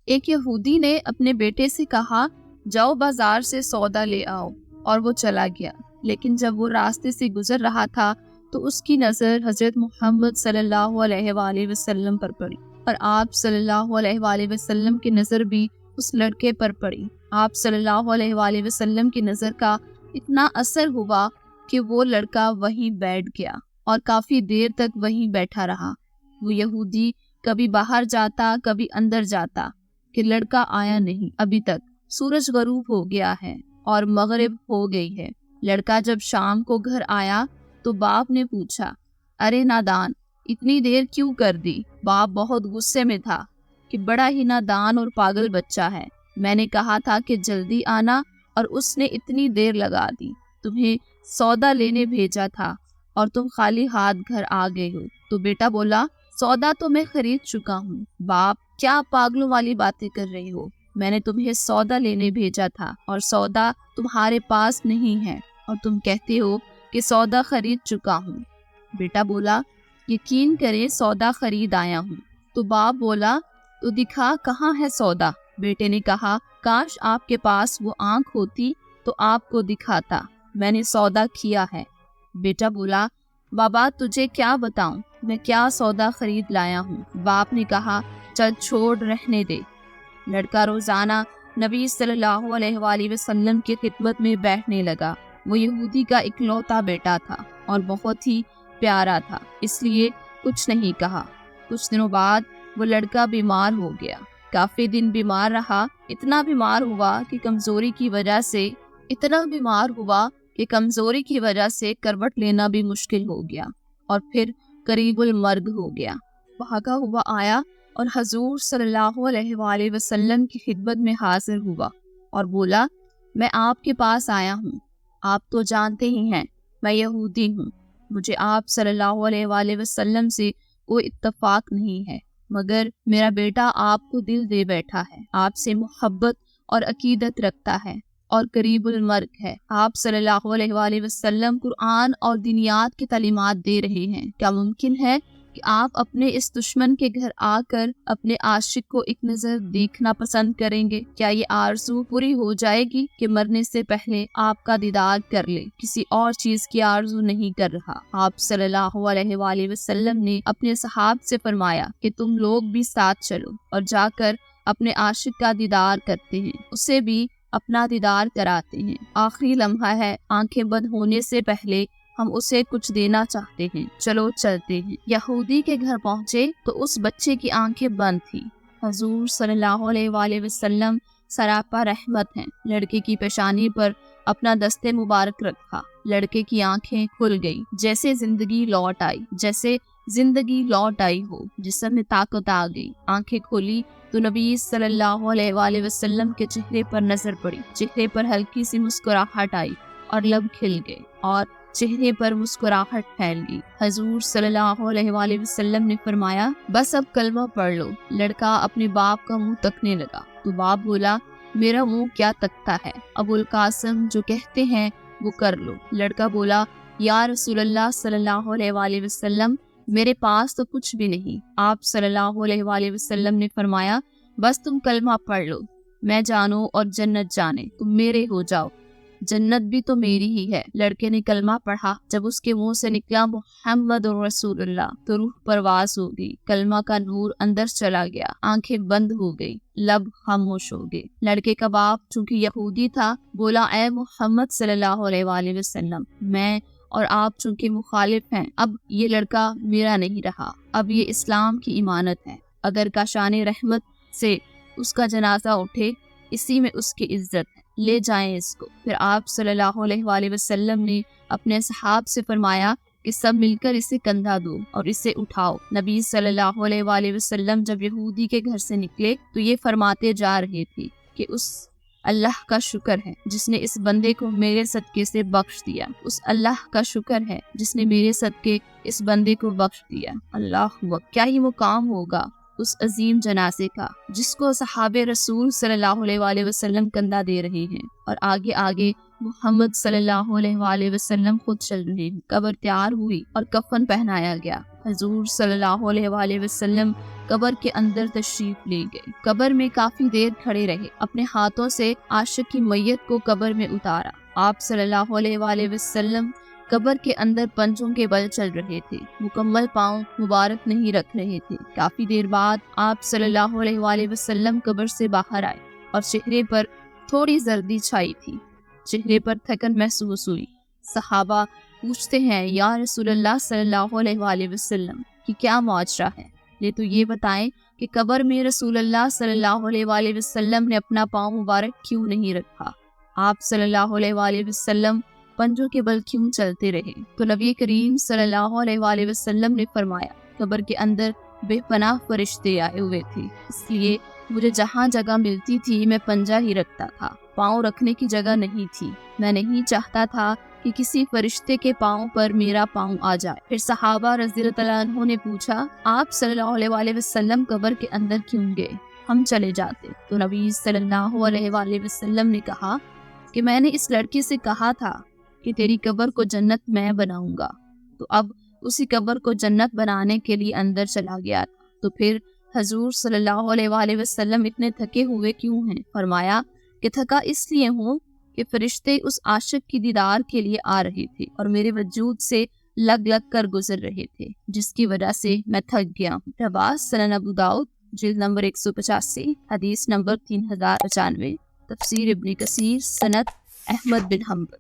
ایک یہودی نے اپنے بیٹے سے کہا جاؤ بازار سے سودا لے آؤ، اور وہ چلا گیا۔ لیکن جب وہ راستے سے گزر رہا تھا تو اس کی نظر حضرت محمد صلی اللہ علیہ وآلہ وسلم پر پڑی، اور آپ صلی اللہ علیہ وآلہ وسلم کی نظر بھی اس لڑکے پر پڑی۔ آپ صلی اللہ علیہ وآلہ وسلم کی نظر کا اتنا اثر ہوا کہ وہ لڑکا وہیں بیٹھ گیا اور کافی دیر تک وہیں بیٹھا رہا۔ وہ یہودی کبھی باہر جاتا کبھی اندر جاتا کہ لڑکا آیا نہیں ابھی تک۔ سورج غروب ہو گیا ہے اور مغرب ہو گئی ہے۔ لڑکا جب شام کو گھر آیا تو باپ نے پوچھا، ارے نادان، اتنی دیر کیوں کر دی؟ باپ بہت غصے میں تھا کہ بڑا ہی نادان اور پاگل بچہ ہے، میں نے کہا تھا کہ جلدی آنا اور اس نے اتنی دیر لگا دی، تمہیں سودا لینے بھیجا تھا اور تم خالی ہاتھ گھر آ گئے ہو۔ تو بیٹا بولا، سودا تو میں خرید چکا ہوں۔ باپ، کیا پاگلوں والی باتیں کر رہی ہو؟ میں نے تمہیں سودا لینے بھیجا تھا اور سودا تمہارے پاس نہیں ہے، اور تم کہتے ہو کہ سودا خرید چکا ہوں۔ بیٹا بولا، یقین کرے سودا خرید آیا ہوں۔ تو باپ بولا، تو دکھا کہاں ہے سودا؟ بیٹے نے کہا، کاش آپ کے پاس وہ آنکھ ہوتی تو آپ کو دکھاتا، میں نے سودا کیا ہے۔ بیٹا بولا، بابا تجھے کیا بتاؤں، میں کیا سودا خرید لایا ہوں؟ باپ نے کہا، چل چھوڑ، رہنے دے۔ لڑکا روزانہ نبی صلی اللہ علیہ وآلہ وسلم کی خدمت میں بیٹھنے لگا۔ وہ یہودی کا اکلوتا بیٹا تھا اور بہت ہی پیارا تھا، اس لیے کچھ نہیں کہا۔ کچھ دنوں بعد وہ لڑکا بیمار ہو گیا۔ کافی دن بیمار رہا، اتنا بیمار ہوا کہ کمزوری کی وجہ سے کروٹ لینا بھی مشکل ہو گیا، اور پھر قریب المرگ ہو گیا۔ بھاگا ہوا آیا اور حضور صلی اللہ علیہ وآلہ وسلم کی خدمت میں حاضر ہوا اور بولا، میں آپ کے پاس آیا ہوں، آپ تو جانتے ہی ہیں میں یہودی ہوں، مجھے آپ صلی اللہ علیہ وآلہ وسلم سے کوئی اتفاق نہیں ہے، مگر میرا بیٹا آپ کو دل دے بیٹھا ہے، آپ سے محبت اور عقیدت رکھتا ہے اور قریب المرگ ہے۔ آپ صلی اللہ علیہ وآلہ وسلم قرآن اور دینیات کی تعلیمات دے رہے ہیں، کیا ممکن ہے کہ آپ اپنے اس دشمن کے گھر آ کر اپنے عاشق کو ایک نظر دیکھنا پسند کریں گے؟ کیا یہ آرزو پوری ہو جائے گی کہ مرنے سے پہلے آپ کا دیدار کر لے؟ کسی اور چیز کی آرزو نہیں کر رہا۔ آپ صلی اللہ علیہ وآلہ وسلم نے اپنے صحاب سے فرمایا کہ تم لوگ بھی ساتھ چلو اور جا کر اپنے عاشق کا دیدار کرتے ہیں، اسے بھی اپنا دیدار کراتے ہیں۔ آخری لمحہ ہے، آنکھیں بند ہونے سے پہلے ہم اسے کچھ دینا چاہتے ہیں، چلو چلتے ہیں۔ یہودی کے گھر پہنچے تو اس بچے کی آنکھیں بند تھی۔ حضور صلی اللہ علیہ وآلہ وسلم سراپا رحمت ہیں، لڑکے کی پیشانی پر اپنا دست مبارک رکھا، لڑکے کی آنکھیں کھل گئی، جیسے زندگی لوٹ آئی ہو، جسم میں طاقت آ گئی۔ آنکھیں کھولی تو نبی صلی اللہ علیہ وآلہ وسلم کے چہرے پر نظر پڑی، چہرے پر ہلکی سی مسکراہٹ آئی اور لب کھل گئے اور چہرے پر مسکراہٹ پھیل گئی۔ حضور صلی اللہ علیہ وآلہ وسلم نے فرمایا، بس اب کلمہ پڑھ لو۔ لڑکا اپنے باپ کا منہ تکنے لگا تو باپ بولا، میرا منہ کیا تکتا ہے، ابو القاسم جو کہتے ہیں وہ کر لو۔ لڑکا بولا، یا رسول اللہ صلی اللہ علیہ وآلہ وسلم، میرے پاس تو کچھ بھی نہیں۔ آپ صلی اللہ علیہ وآلہ وسلم نے فرمایا، بس تم کلمہ پڑھ لو، میں جانوں اور جنت جانے، تم میرے ہو جاؤ، جنت بھی تو میری ہی ہے۔ لڑکے نے کلمہ پڑھا، جب اس کے منہ سے نکلا محمد رسول اللہ تو روح پرواز ہو گئی، کلمہ کا نور اندر چلا گیا، آنکھیں بند ہو گئی، لب خاموش ہو گئے۔ لڑکے کا باپ چونکہ یہودی تھا بولا، اے محمد صلی اللہ علیہ وآلہ وسلم، میں اور آپ چونکہ مخالف ہیں، اب یہ لڑکا میرا نہیں رہا، اب یہ اسلام کی امانت ہے، اگر کاشان رحمت سے اس کا جنازہ اٹھے، اسی میں اس کی عزت ہے، لے جائیں اس کو۔ پھر آپ صلی اللہ علیہ وآلہ وسلم نے اپنے صحاب سے فرمایا کہ سب مل کر اسے کندھا دو اور اسے اٹھاؤ۔ نبی صلی اللہ علیہ وآلہ وسلم جب یہودی کے گھر سے نکلے تو یہ فرماتے جا رہے تھے کہ اس اللہ کا شکر ہے جس نے اس بندے کو میرے صدقے سے بخش دیا، اس اللہ کا شکر ہے جس نے میرے صدقے اس بندے کو بخش دیا۔ اللہ اکبر، کیا ہی مقام ہوگا اس عظیم جنازے کا جس کو صحابہ رسول صلی اللہ علیہ وآلہ وسلم کندھا دے رہے ہیں، اور آگے آگے محمد صلی اللہ علیہ وآلہ وسلم خود چل رہے ہیں۔ قبر تیار ہوئی اور کفن پہنایا گیا۔ حضور صلی اللہ علیہ وآلہ وسلم قبر کے اندر تشریف لے گئے۔ قبر میں کافی دیر کھڑے رہے، اپنے ہاتھوں سے عاشق کی میت کو قبر میں اتارا۔ آپ صلی اللہ علیہ وآلہ وسلم قبر کے اندر پنجوں کے بل چل رہے تھے، مکمل پاؤں مبارک نہیں رکھ رہے تھے۔ کافی دیر بعد آپ صلی اللہ علیہ وآلہ وسلم قبر سے باہر آئے اور چہرے پر تھوڑی زردی چھائی تھی، چہرے پر تھکن محسوس ہوئی۔ صحابہ پوچھتے ہیں، یا رسول اللہ صلی اللہ علیہ وآلہ وسلم کہ کیا معاشرہ ہے؟ تو یہ بتائیں کہ قبر میں رسول اللہ صلی اللہ علیہ وآلہ وسلم نے اپنا پاؤں مبارک کیوں نہیں رکھا؟ آپ صلی اللہ علیہ وآلہ وسلم پنجوں کے بل کیوں چلتے رہے؟ تو نبی کریم صلی اللہ علیہ وآلہ وسلم نے فرمایا، قبر کے اندر بے پناہ فرشتے آئے ہوئے تھے، اس لیے مجھے جہاں جگہ ملتی تھی میں پنجہ ہی رکھتا تھا، پاؤں رکھنے کی جگہ نہیں تھی۔ میں نہیں چاہتا تھا کہ کسی فرشتے کے پاؤں پر میرا پاؤں آ جائے۔ پھر صحابہ رضی اللہ عنہ نے پوچھا، آپ صلی اللہ علیہ وآلہ وسلم قبر کے اندر کیوں گئے؟ ہم چلے جاتے۔ تو نبی صلی اللہ علیہ وآلہ وسلم نے کہا کہ میں نے اس لڑکی سے کہا تھا کہ تیری قبر کو جنت میں بناؤں گا، تو اب اسی قبر کو جنت بنانے کے لیے اندر چلا گیا تھا۔ تو پھر حضور صلی اللہ علیہ وآلہ وسلم اتنے تھکے ہوئے کیوں ہیں؟ فرمایا کہ تھکا اس لیے ہوں کہ فرشتے اس عاشق کی دیدار کے لیے آ رہے تھے اور میرے وجود سے لگ کر گزر رہے تھے، جس کی وجہ سے میں تھک گیا ہوں۔ رواه سنن ابو داؤد جلد نمبر 185 حدیث نمبر 3095، تفسیر ابن کثیر سند احمد بن حنبل۔